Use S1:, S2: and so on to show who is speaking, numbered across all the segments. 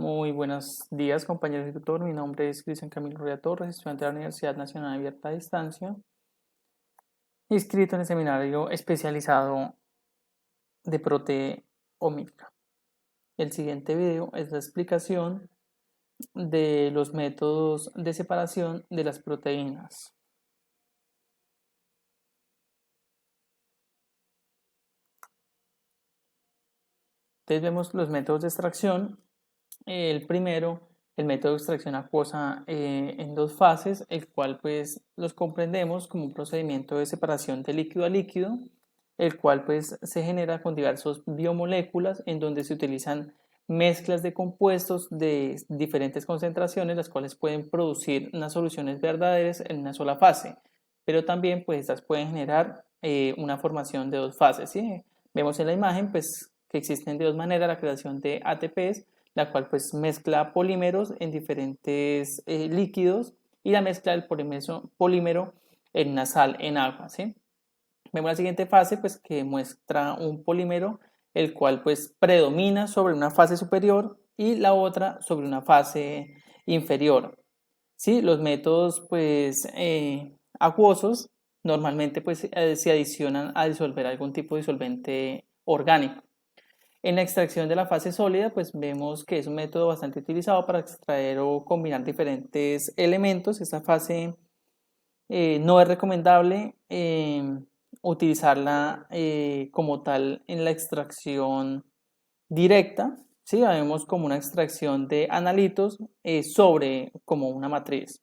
S1: Muy buenos días, compañeros de tutor. Mi nombre es Cristian Camilo Rueda Torres, estudiante de la Universidad Nacional Abierta a Distancia, inscrito en el seminario especializado de proteómica. El siguiente video es la explicación de los métodos de separación de las proteínas. Entonces vemos los métodos de extracción. El primero, el método de extracción acuosa en dos fases, el cual pues los comprendemos como un procedimiento de separación de líquido a líquido, el cual pues se genera con diversas biomoléculas en donde se utilizan mezclas de compuestos de diferentes concentraciones, las cuales pueden producir unas soluciones verdaderas en una sola fase, pero también pues estas pueden generar una formación de dos fases, ¿sí? Vemos en la imagen pues que existen de dos maneras la creación de ATPs, la cual pues mezcla polímeros en diferentes líquidos y la mezcla del polímero en una sal en agua, ¿sí? Vemos la siguiente fase pues que muestra un polímero el cual pues predomina sobre una fase superior y la otra sobre una fase inferior. ¿Sí? Los métodos pues acuosos normalmente pues se adicionan a disolver algún tipo de disolvente orgánico. En la extracción de la fase sólida, pues vemos que es un método bastante utilizado para extraer o combinar diferentes elementos. Esta fase no es recomendable utilizarla como tal en la extracción directa. ¿Sí? La vemos como una extracción de analitos sobre como una matriz.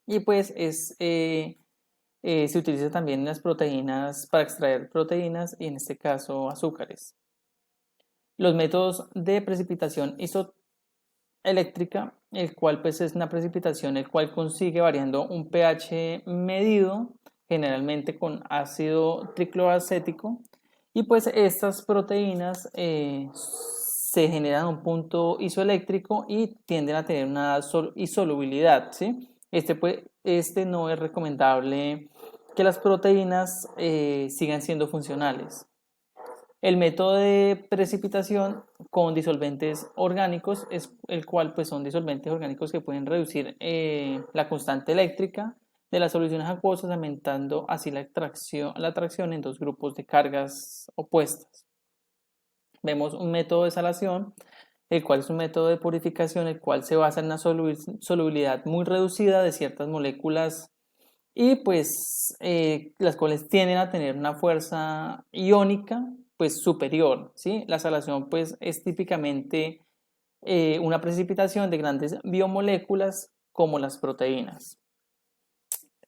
S1: Y pues se utiliza también en las proteínas para extraer proteínas y en este caso azúcares. Los métodos de precipitación isoeléctrica, el cual pues es una precipitación el cual consigue variando un pH medido, generalmente con ácido tricloacético, y pues estas proteínas se generan a un punto isoeléctrico y tienden a tener una insolubilidad, ¿sí? Este no es recomendable que las proteínas sigan siendo funcionales. El método de precipitación con disolventes orgánicos es el cual pues son disolventes orgánicos que pueden reducir la constante eléctrica de las soluciones acuosas, aumentando así la atracción en dos grupos de cargas opuestas. Vemos un método de salación, el cual es un método de purificación, el cual se basa en una solubilidad muy reducida de ciertas moléculas y pues las cuales tienden a tener una fuerza iónica pues superior, ¿sí? La salación pues es típicamente una precipitación de grandes biomoléculas como las proteínas.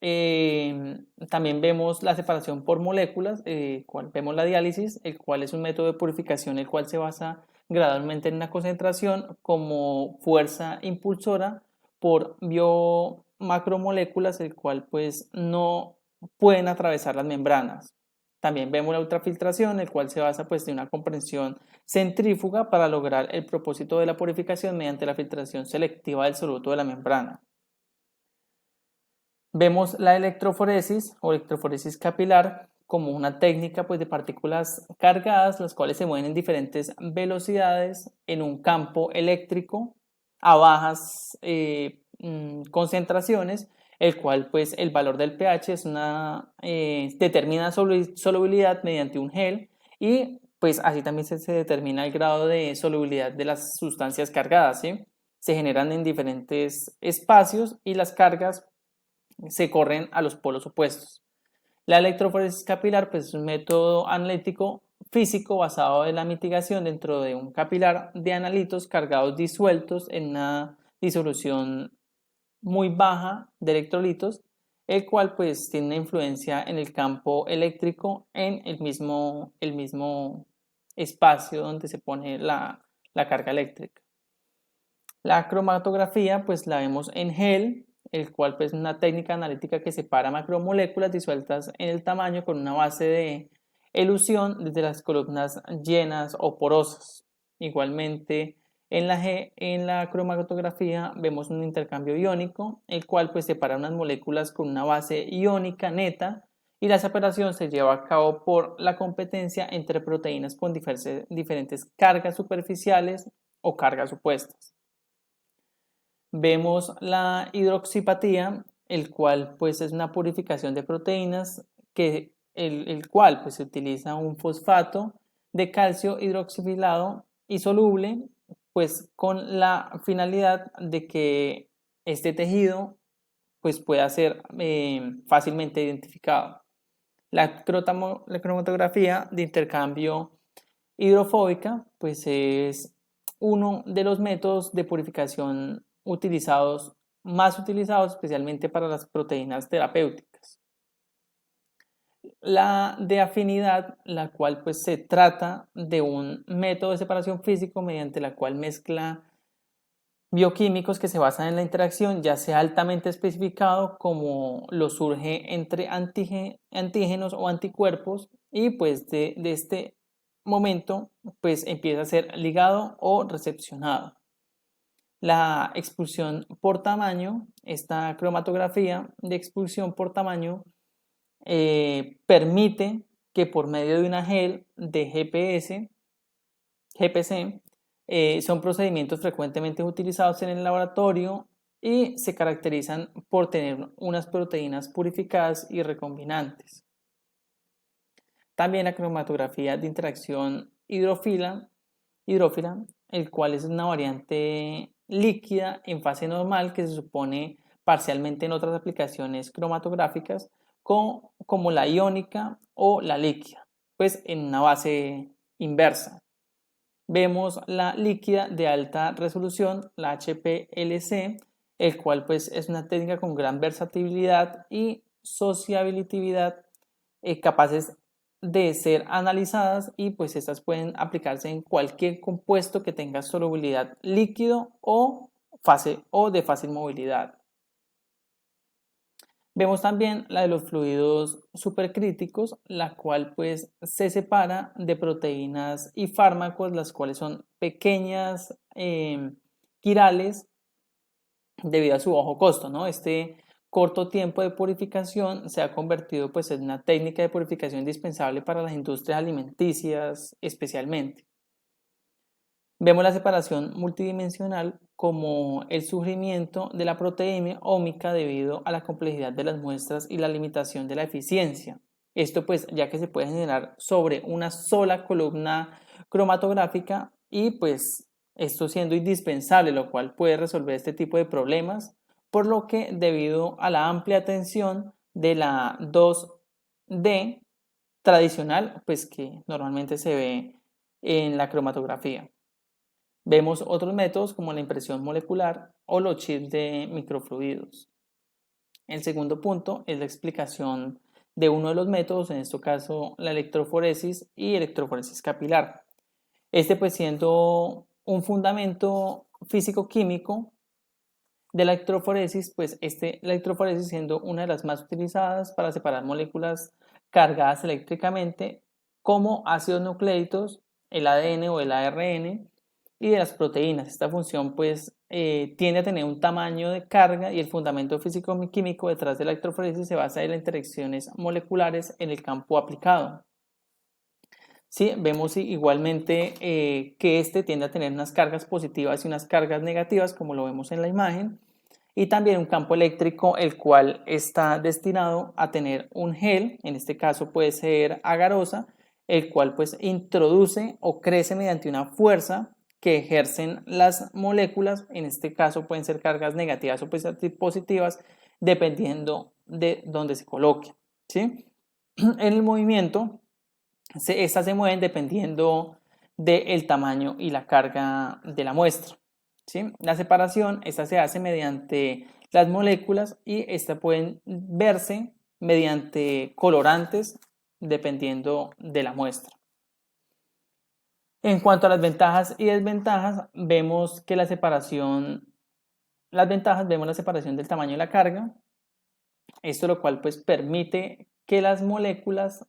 S1: También vemos la separación por moléculas, vemos la diálisis, el cual es un método de purificación el cual se basa gradualmente en una concentración como fuerza impulsora por biomacromoléculas, el cual pues no pueden atravesar las membranas. También vemos la ultrafiltración, el cual se basa pues de una comprensión centrífuga para lograr el propósito de la purificación mediante la filtración selectiva del soluto de la membrana. Vemos la electroforesis o electroforesis capilar como una técnica pues, de partículas cargadas, las cuales se mueven en diferentes velocidades en un campo eléctrico a bajas concentraciones, el cual pues el valor del pH es determina solubilidad mediante un gel y pues así también se determina el grado de solubilidad de las sustancias cargadas, ¿sí? Se generan en diferentes espacios y las cargas se corren a los polos opuestos. La electroforesis capilar pues, es un método analítico físico basado en la mitigación dentro de un capilar de analitos cargados disueltos en una disolución muy baja de electrolitos, el cual pues tiene una influencia en el campo eléctrico en el mismo espacio donde se pone la carga eléctrica. La cromatografía pues la vemos en gel, el cual pues, es una técnica analítica que separa macromoléculas disueltas en el tamaño con una base de elusión desde las columnas llenas o porosas. Igualmente, en la cromatografía vemos un intercambio iónico, el cual pues, separa unas moléculas con una base iónica neta y la separación se lleva a cabo por la competencia entre proteínas con diferentes cargas superficiales o cargas opuestas. Vemos la hidroxipatía, el cual pues es una purificación de proteínas que el cual pues se utiliza un fosfato de calcio hidroxilado y soluble pues con la finalidad de que este tejido pues pueda ser fácilmente identificado. La cromatografía de intercambio hidrofóbica pues es uno de los métodos de purificación más utilizados especialmente para las proteínas terapéuticas. La de afinidad, la cual pues se trata de un método de separación físico mediante la cual mezcla bioquímicos que se basan en la interacción, ya sea altamente especificado como lo surge entre antígenos o anticuerpos, y pues de este momento pues empieza a ser ligado o recepcionado. La expulsión por tamaño, esta cromatografía de expulsión por tamaño permite que por medio de una gel de GPC, son procedimientos frecuentemente utilizados en el laboratorio y se caracterizan por tener unas proteínas purificadas y recombinantes. También la cromatografía de interacción hidrófila, el cual es una variante líquida en fase normal que se supone parcialmente en otras aplicaciones cromatográficas como la iónica o la líquida, pues en una base inversa. Vemos la líquida de alta resolución, la HPLC, el cual pues es una técnica con gran versatilidad y sociabilidad, capaces de ser analizadas, y pues estas pueden aplicarse en cualquier compuesto que tenga solubilidad líquido o de fácil movilidad. Vemos también la de los fluidos supercríticos, la cual pues se separa de proteínas y fármacos, las cuales son pequeñas quirales debido a su bajo costo, ¿no? Este corto tiempo de purificación se ha convertido pues en una técnica de purificación indispensable para las industrias alimenticias especialmente. Vemos la separación multidimensional como el surgimiento de la proteína ómica debido a la complejidad de las muestras y la limitación de la eficiencia. Esto pues ya que se puede generar sobre una sola columna cromatográfica, y pues esto siendo indispensable, lo cual puede resolver este tipo de problemas, por lo que debido a la amplia atención de la 2D tradicional, pues que normalmente se ve en la cromatografía. Vemos otros métodos como la impresión molecular o los chips de microfluidos. El segundo punto es la explicación de uno de los métodos, en este caso la electroforesis y electroforesis capilar. Este pues siendo un fundamento físico-químico de la electroforesis, pues la electroforesis siendo una de las más utilizadas para separar moléculas cargadas eléctricamente como ácidos nucleicos, el ADN o el ARN, y de las proteínas. Esta función pues tiende a tener un tamaño de carga, y el fundamento físico-químico detrás de la electroforesis se basa en las interacciones moleculares en el campo aplicado. Sí, vemos igualmente que este tiende a tener unas cargas positivas y unas cargas negativas, como lo vemos en la imagen, y también un campo eléctrico, el cual está destinado a tener un gel, en este caso puede ser agarosa, el cual pues introduce o crece mediante una fuerza que ejercen las moléculas. En este caso pueden ser cargas negativas o positivas dependiendo de dónde se coloque, ¿sí? En el movimiento, estas se mueven dependiendo del tamaño y la carga de la muestra, ¿sí? La separación, esta se hace mediante las moléculas, y esta pueden verse mediante colorantes dependiendo de la muestra. En cuanto a las ventajas y desventajas, vemos que las ventajas, vemos la separación del tamaño y la carga. Esto lo cual pues permite que las moléculas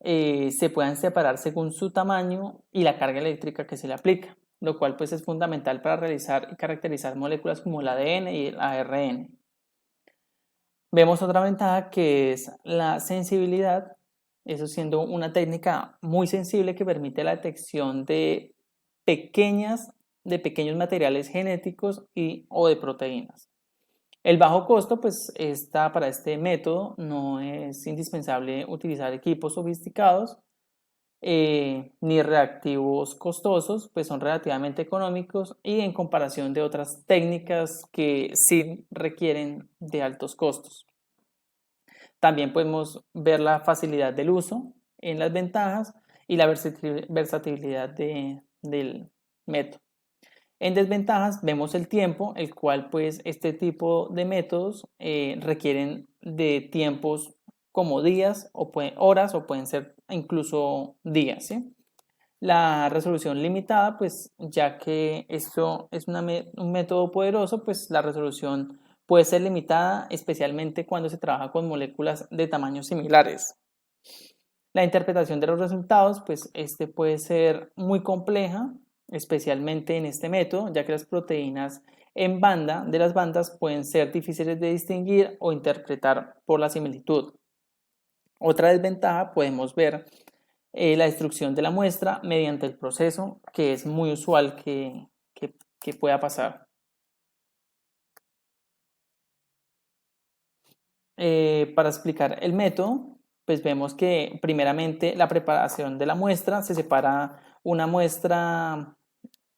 S1: se puedan separar según su tamaño y la carga eléctrica que se le aplica, lo cual pues es fundamental para realizar y caracterizar moléculas como el ADN y el ARN. Vemos otra ventaja que es la sensibilidad, eso siendo una técnica muy sensible que permite la detección de pequeñas de pequeños materiales genéticos o de proteínas. El bajo costo, pues para este método no es indispensable utilizar equipos sofisticados ni reactivos costosos, pues son relativamente económicos y en comparación de otras técnicas que sí requieren de altos costos. También podemos ver la facilidad del uso en las ventajas y la versatilidad del método. En desventajas vemos el tiempo, el cual pues este tipo de métodos requieren de tiempos como días o horas o pueden ser incluso días, ¿sí? La resolución limitada, pues ya que esto es un método poderoso, pues la resolución puede ser limitada, especialmente cuando se trabaja con moléculas de tamaños similares. La interpretación de los resultados, pues puede ser muy compleja, especialmente en este método, ya que las proteínas en banda de las bandas pueden ser difíciles de distinguir o interpretar por la similitud. Otra desventaja podemos ver la destrucción de la muestra mediante el proceso, que es muy usual que pueda pasar. Para explicar el método, pues vemos que primeramente la preparación de la muestra se separa una muestra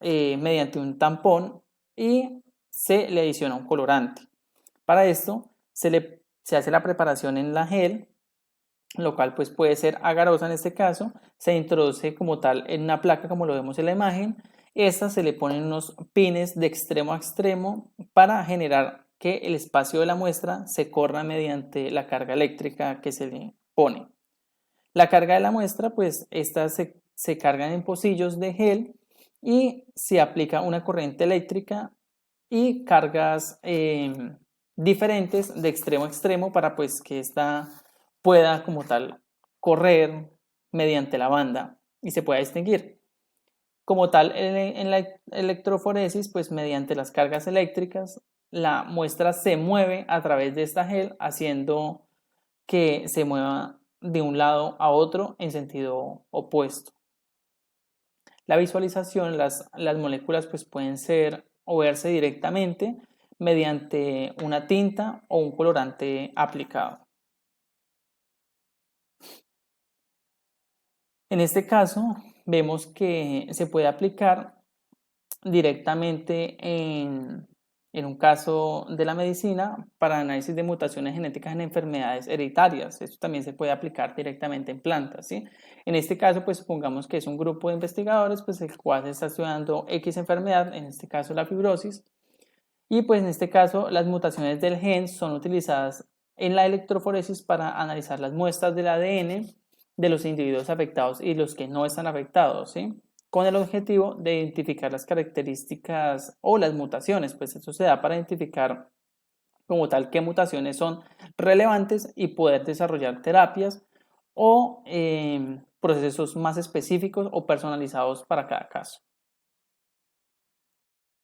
S1: mediante un tampón y se le adiciona un colorante. Para esto se hace la preparación en la gel, lo cual pues puede ser agarosa en este caso, se introduce como tal en una placa como lo vemos en la imagen. Esta se le ponen unos pines de extremo a extremo para generar que el espacio de la muestra se corra mediante la carga eléctrica que se le pone. La carga de la muestra, pues estas se cargan en pocillos de gel y se aplica una corriente eléctrica y cargas diferentes de extremo a extremo para pues que esta pueda como tal correr mediante la banda y se pueda distinguir. Como tal, en la electroforesis, pues mediante las cargas eléctricas, la muestra se mueve a través de esta gel, haciendo que se mueva de un lado a otro en sentido opuesto. La visualización, las moléculas pues pueden ser o verse directamente mediante una tinta o un colorante aplicado. En este caso, vemos que se puede aplicar directamente en un caso de la medicina para análisis de mutaciones genéticas en enfermedades hereditarias. Esto también se puede aplicar directamente en plantas, ¿sí? En este caso, pues supongamos que es un grupo de investigadores, pues el cual está estudiando X enfermedad, en este caso la fibrosis, y pues en este caso las mutaciones del gen son utilizadas en la electroforesis para analizar las muestras del ADN de los individuos afectados y los que no están afectados, ¿sí? Con el objetivo de identificar las características o las mutaciones, pues eso se da para identificar como tal qué mutaciones son relevantes y poder desarrollar terapias o procesos más específicos o personalizados para cada caso.